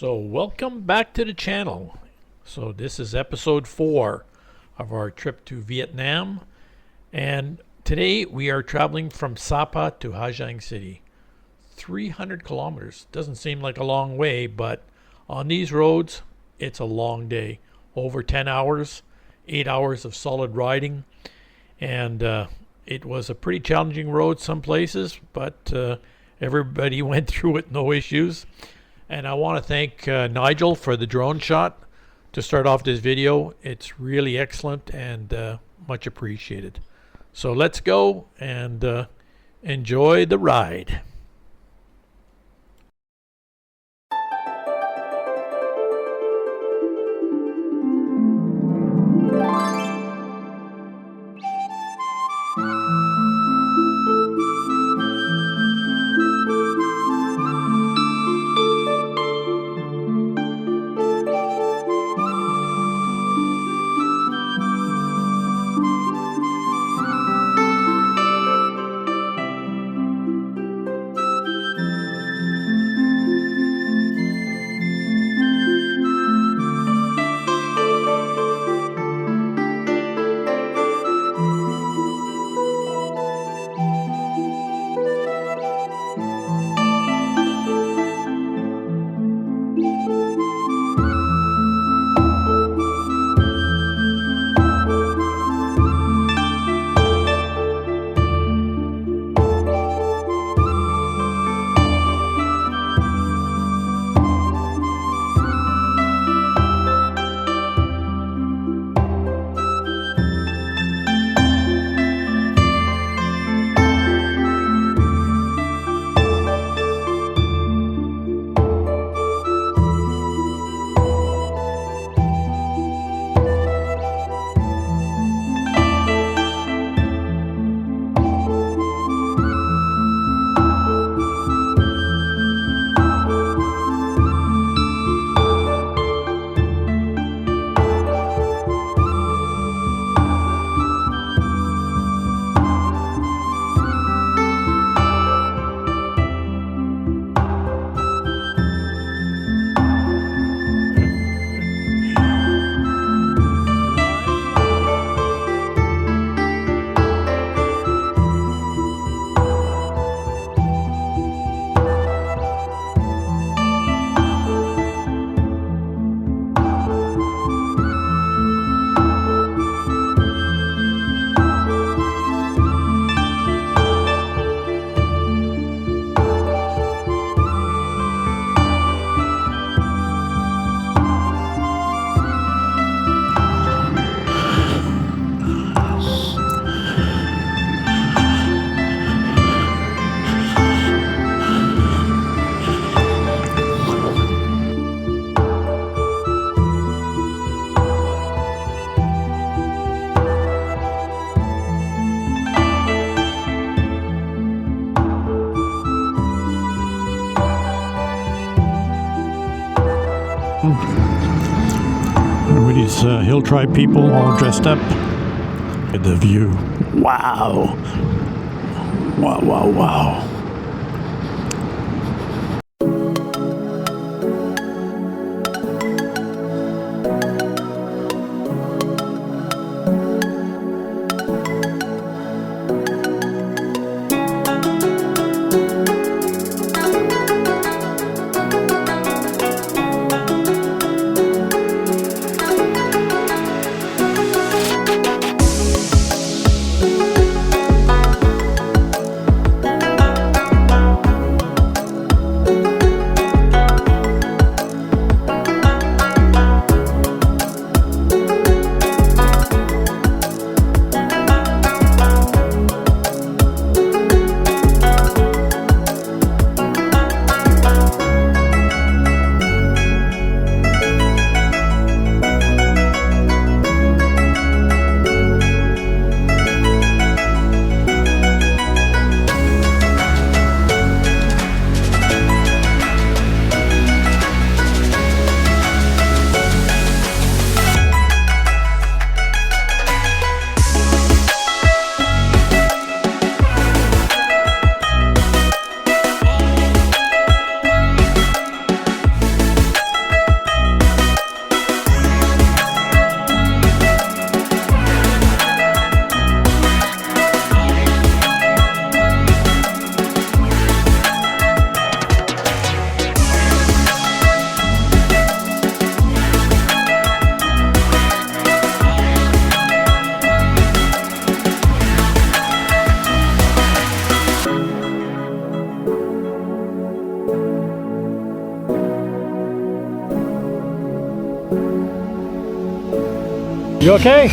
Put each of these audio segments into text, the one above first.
So welcome back to the channel. So this is episode 4 of our trip to Vietnam, and today we are traveling from Sapa to Ha Giang City. 300 kilometers. Doesn't seem like a long way, but on these roads it's a long day. Over 10 hours, 8 hours of solid riding, and it was a pretty challenging road some places, but everybody went through it, no issues. And I want to thank Nigel for the drone shot to start off this video. It's really excellent and much appreciated. So let's go and enjoy the ride. Everybody's hill tribe people all dressed up. At the view. Wow. Wow, wow, wow. You okay?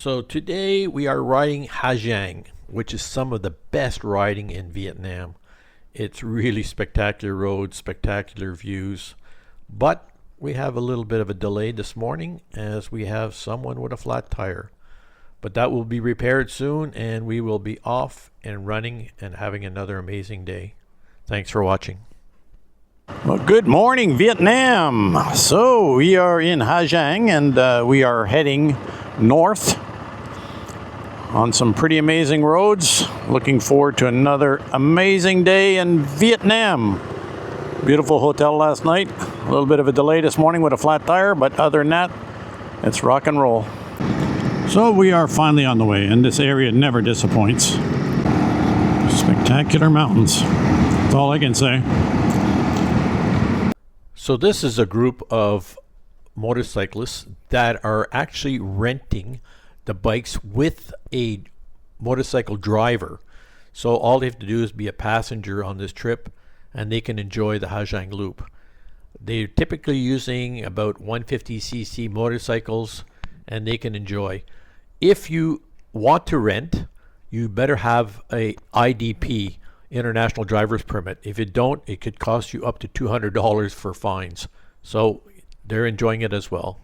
So today we are riding Giang, which is some of the best riding in Vietnam. It's really spectacular roads, spectacular views, but we have a little bit of a delay this morning as we have someone with a flat tire. But that will be repaired soon and we will be off and running and having another amazing day. Thanks for watching. Well, good morning, Vietnam. So we are in Giang and we are heading north on some pretty amazing roads. Looking forward to another amazing day in Vietnam. Beautiful hotel last night. A little bit of a delay this morning with a flat tire, but other than that, it's rock and roll. So we are finally on the way, and this area never disappoints. Spectacular mountains. That's all I can say. So this is a group of motorcyclists that are actually renting the bikes with a motorcycle driver. So all they have to do is be a passenger on this trip and they can enjoy the Giang Loop. They're typically using about 150cc motorcycles and they can enjoy. If you want to rent, you better have a IDP, International Driver's Permit. If you don't, it could cost you up to $200 for fines. So they're enjoying it as well.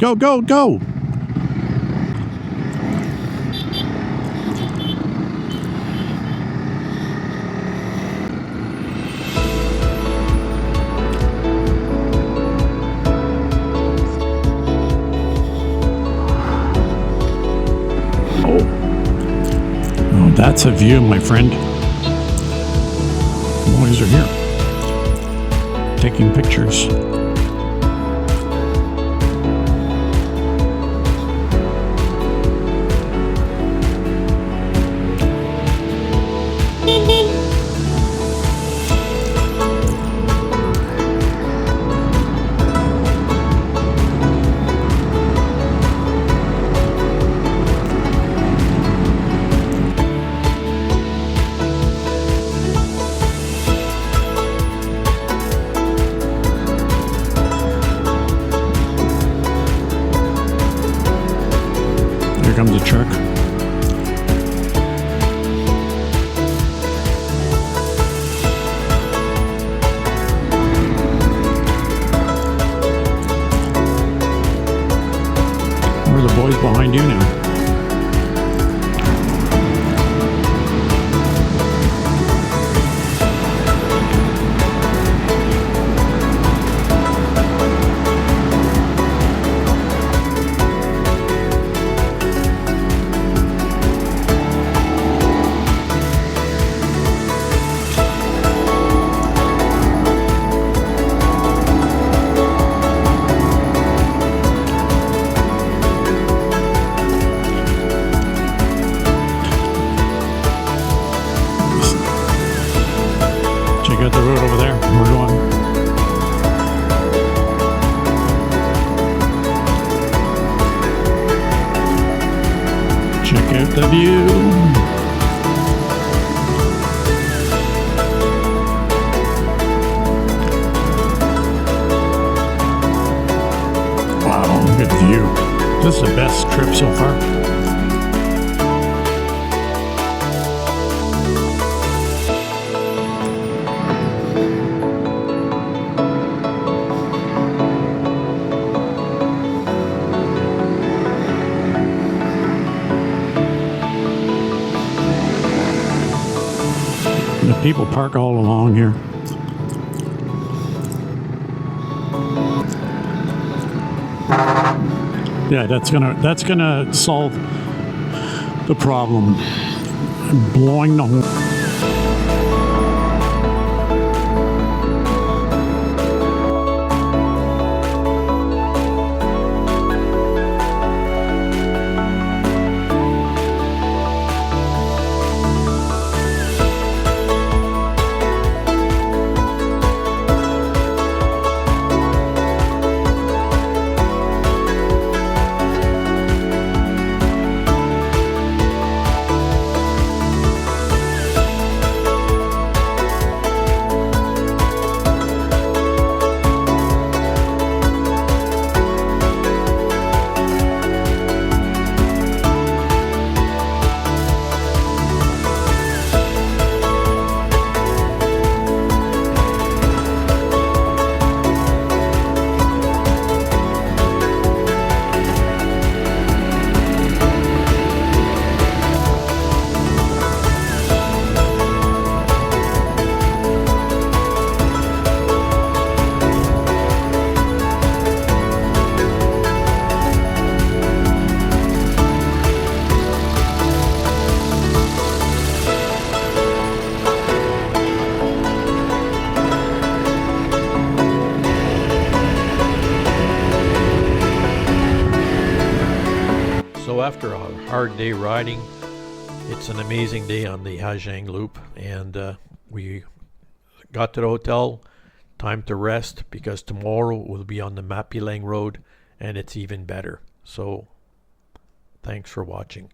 Go, go, go! Oh, that's a view, my friend. Boys are here, taking pictures. Here comes a truck. Where are the boys behind you now? at the view. Wow, good view. This is the best trip so far. The people park all along here. Yeah, that's gonna solve the problem. Blowing the horn. So after a hard day riding, it's an amazing day on the Giang Loop, and we got to the hotel. Time to rest because tomorrow we'll be on the Mapilang Road and it's even better. So thanks for watching.